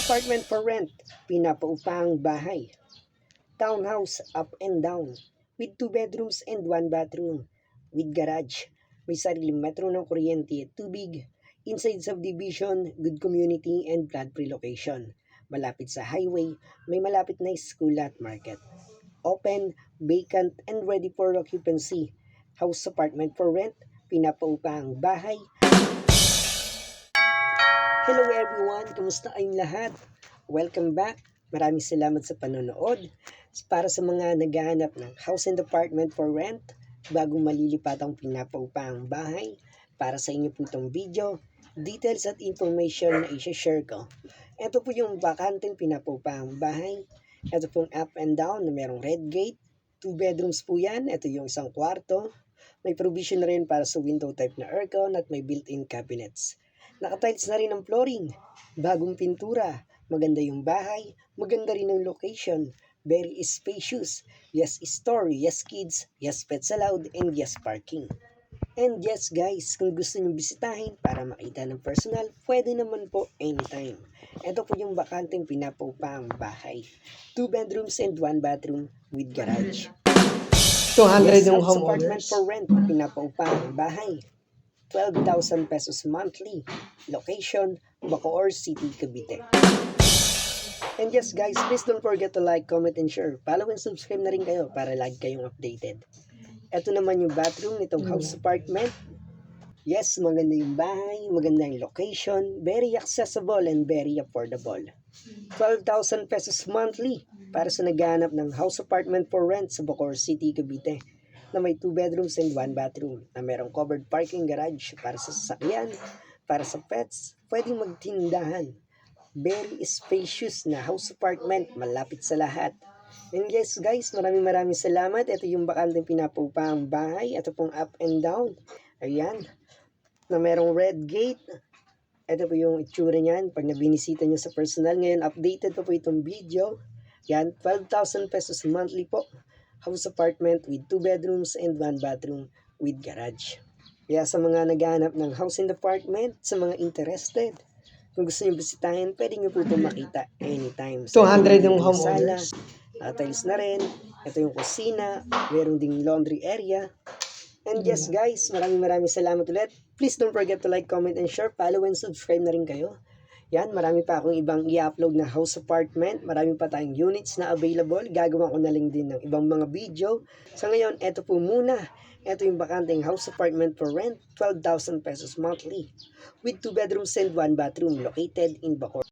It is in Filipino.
apartment for rent, pinapaupahang bahay. Townhouse up and down, with 2 bedrooms and 1 bathroom, with garage. May sariling metro ng kuryente, tubig. Inside subdivision, good community and flood-free location. Malapit sa highway, may malapit na school at market. Open, vacant, and ready for occupancy. House apartment for rent, pinapaupahang bahay. Hello everyone! Kumusta kayong lahat? Welcome back! Maraming salamat sa panonood. Para sa mga naghahanap ng house and apartment for rent, bagong malilipat ang pinapaupahang bahay, para sa inyo po itong video, details at information na i-share ko. Ito po yung bakanteng pinapaupahang bahay. Ito pong up and down na merong red gate. 2 bedrooms po yan. Ito yung isang kwarto. May provision na rin para sa window type na aircon at may built-in cabinets. Nakatiles na rin ang flooring, bagong pintura, maganda yung bahay, maganda rin ang location, very spacious, yes story, yes kids, yes pets allowed, and yes parking. And yes guys, kung gusto nyo bisitahin para makita ng personal, pwede naman po anytime. Ito po yung bakanteng pinapaupahang bahay, 2 bedrooms and 1 bathroom with garage. 200 yes, yung house homeowners. apartment for rent, pinapaupahang bahay. 12,000 pesos monthly. Location, Bacoor City, Cavite. And yes guys, please don't forget to like, comment, and share. Follow and subscribe na rin kayo para lagi kayong updated. Ito naman yung bathroom nitong house apartment. Yes, maganda yung bahay, maganda yung location, very accessible and very affordable. 12,000 pesos monthly para sa naghahanap ng house apartment for rent sa Bacoor City, Cavite, na may 2 bedrooms and 1 bathroom, na merong covered parking garage para sa sasakyan, para sa pets, pwedeng magtindahan. Very spacious na house apartment, malapit sa lahat. And yes guys, maraming salamat. Ito yung bakanteng pinapaupahang bahay. Ito pong up and down. Ayan, na merong red gate. Ito po yung itsura niyan pag nabinisita nyo sa personal. Ngayon, updated pa po itong video. Yan, 12,000 pesos monthly po. House apartment with 2 bedrooms and 1 bathroom with garage. Kaya sa mga naghahanap ng house and apartment, sa mga interested, kung gusto nyo bisitahin, pwede nyo po ito makita anytime. 200 yung homeowners. Tiles na rin. Ito yung kusina. Meron ding laundry area. And yes guys, maraming salamat ulit. Please don't forget to like, comment, and share. Follow and subscribe na rin kayo. Yan, marami pa akong ibang i-upload na house apartment. Marami pa tayong units na available. Gagawa ko na lang din ng ibang mga video. Sa ngayon, eto po muna. Ito yung bakanteng house apartment for rent, 12,000 pesos monthly, with 2 bedrooms and 1 bathroom located in Bacoor.